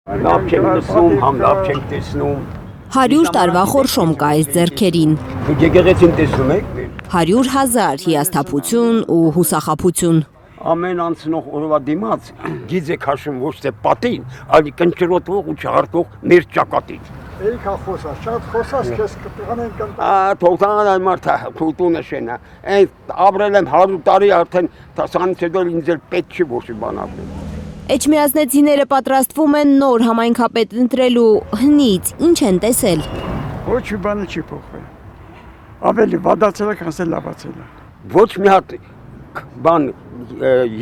Լավ չեմ լսում, համ լավ չեմ տեսնում։ 100 տարվա խորշոմ կա այս ձեռքերին։ Եկեղեցին տեսնում եք։ 100,000 հիասթափություն ու հուսախաբություն։ Ամեն անցնող օրվա դիմաց գիծ է քաշում ոչ թե պատին, այլ կնճռոտվող ու չհարտող մեր ճակատին։ Էիքա խոսա, շատ խոսաս, քեզ կտղանեն կընտա։ Թողտան այ մարդը թուտունը շենա։ Այն ապրել եմ 100 տարի արդեն տասանից հետո ինձ էլ պետք չի ոչ մի բան ապրել։ Էջմիածնեցիները պատրաստվում են նոր համայնքապետ ընտրելու հնից, ինչ են տեսել։ Ոչ մի բանը չի փոխվել։ Ավելի վատացել է, քան լավացել է։ Ոչ մի հատ բան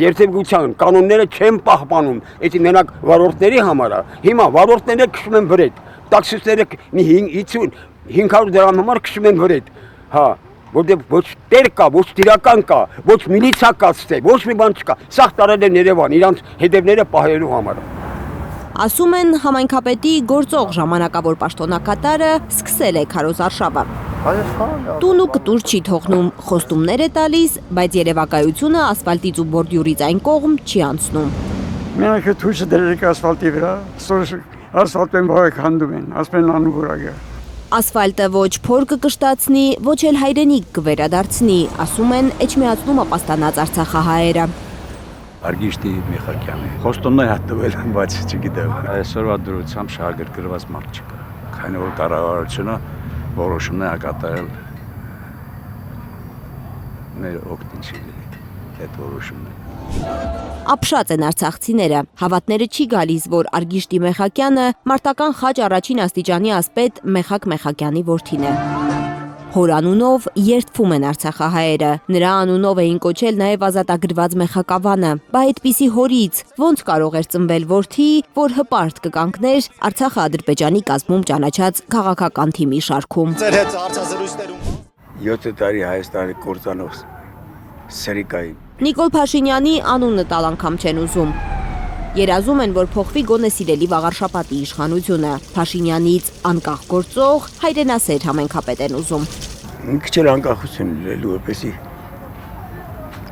երթևեկության կանոնները չեն պահպանում, էդի մենակ վարորդների համար է։ Հիմա վարորդները քշում են վրետ, տաքսիստները մի 500 դրամ համար քշում են վրետ։ Հա, որտեղ ոչ տեր կա, ոչ տիրական կա, ոչ միլիցիա կա, ոչ մի բան չկա։ Սա տարել են Երևան իրանց հետևները պահելու համար։ Ասում են համայնքապետի գործող ժամանակավոր պաշտոնակատարը սկսել է քարոզարշավը։ Տուն ու կտուր չի թողնում, խոստումներ է տալիս, բայց երևակայությունը ասֆալտից ու բորդյուրից այն կողմ չի անցնում։ Մենք թույլ դրել ասֆալտի վրա, ասֆալտեն բաղեք հանդում են, ասպեն անուղորագը։ Ասֆալտը ոչ փոր կկշտացնի, ոչ էլ հայրենիք կվերադարձնի, ասում են Էջմիածնում ապաստանած արցախահայերը։ Արգիշտի Միխակյանը խոստումներ հատվել, բայց չգիտեմ, այսօրվա դրությամբ շահագրգռված մարդ չկա։ Քանի որ կառավարությունը որոշումներ ա կատարել մեր օգտին չի այդ որոշումները։ Ապշած են արցախցիները, հավատները չի գալիս, որ Արգիշտի Մեխակյանը մարտական խաչ առաջին աստիճանի ասպետ Մեխակ Մեխակյանի որդին է։ Հոր անունով երդվում են արցախահայերը, նրա անունով էին կոչել նաև ազատագրված Մեխակավանը, բա այդպիսի հորից ոնց կարող էր ծնվել որդի, որ հպարտ կկանգներ Արցախը Ադրբեջանի կազմում ճանաչած քաղաքական թիմի շարքում։ 7 տարի Հայաստանի կործանող Սերիկայի Նիկոլ Փաշինյանի անունը տալ անգամ չեն ուզում։ Երազում են, որ փոխվի գոնե սիրելի Վաղարշապատի իշխանությունը։ Փաշինյանից անկախ գործող հայրենասեր համայնքապետ են ուզում։ մի քիչ էլ անկախություն լինելու որպեսի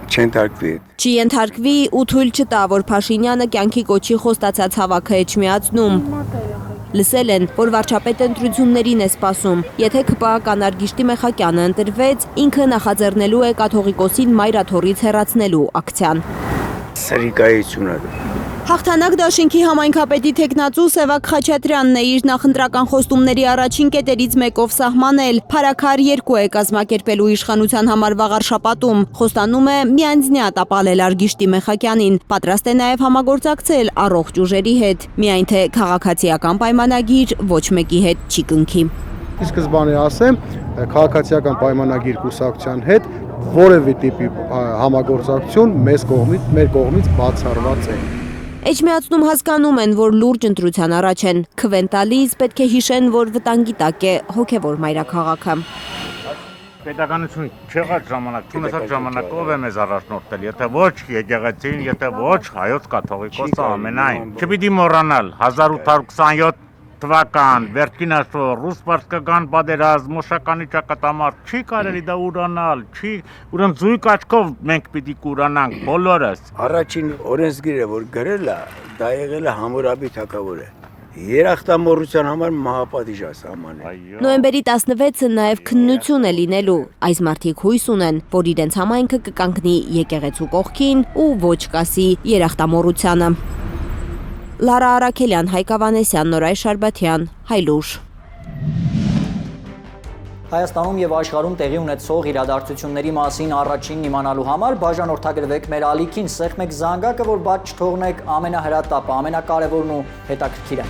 չընթարկվի։ Չի ընթարկվի ու թույլ չտա, որ Փաշինյանը կյանքի կոչի խոստացած հավաքը Էջմիածնում։ Լսել են, որ վարչապետ ընտրություններին է սպասում։ Եթե ԿՊԱ-ական Արգիշտի Մեխակյանը ընտրվեց, ինքը նախաձեռնելու է կաթողիկոսին Մայրաթորից հեռացնելու ակցիան։ Սերիկայությունը Հաղթանակ դաշինքի համայնքապետի թեկնածու Սևակ Խաչատրյանն է իր նախընտրական խոստումների առաջին կետերից մեկով սահմանել։ Փարաքար 2 է կազմակերպելու իշխանության համար Վաղարշապատում։ Խոստանում է միանձնյա տապալել Արգիշտի Մեխակյանին։ Պատրաստ է նաև համագործակցել առողջ ուժերի հետ։ Միայն թե քաղաքացիական պայմանագիր ոչ մեկի հետ չի կնքի։ Ի սկզբանե ասեմ, քաղաքացիական պայմանագիր կուսակցության հետ որևէ տիպի համագործակցություն մեր կողմից բացառված է։ Էջմիածնում հասկանում են, որ լուրջ ընտրության առաջ են։ Քվեն տալիս պետք է հիշեն, որ վտանգի տակ է հոգևոր մայրաքաղաքը։ Պետականություն չեղած ժամանակ, չունեցած ժամանակ ով է մեզ առաջնորդել, եթե ոչ եկեղեցին, եթե ոչ հայոց կաթողիկոսը ամենայն։ Չպիտի մոռանալ 1827 թվական վերջին աշխարհ ռուս-պարսկական պատերազմ մոշականի ճակատամարտ չի կարելի դա ուրանալ, չի ուրեմն զույգ աչքով մենք պիտի կուրանանք բոլորս։ Առաջին օրենսգիրը որ գրել է, դա եղել է Համուրաբի թագավորը։ Երախտամոռության համար մահապատիժ է սահմանել։ Նոյեմբերի 16-ը նաև քննություն է լինելու։ Այս մարդիկ հույս ունեն, որ իրենց համայնքը կկանգնի եկեղեցու կողքին ու ոչ կասի երախտամոռությանը։ Լարա Արաքելյան, Հայկ Ավանեսյան, Նորայր Շարբաթյան, Հայլուր։ Հայաստանում եւ աշխարհում տեղի ունեցող իրադարձությունների մասին առաջին իմանալու համար բաժանորդագրվեք մեր ալիքին, սեղմեք զանգակը, որ բաց չթողնեք ամենահրատապը, ամենակարևորն ու հետաքրքիրը։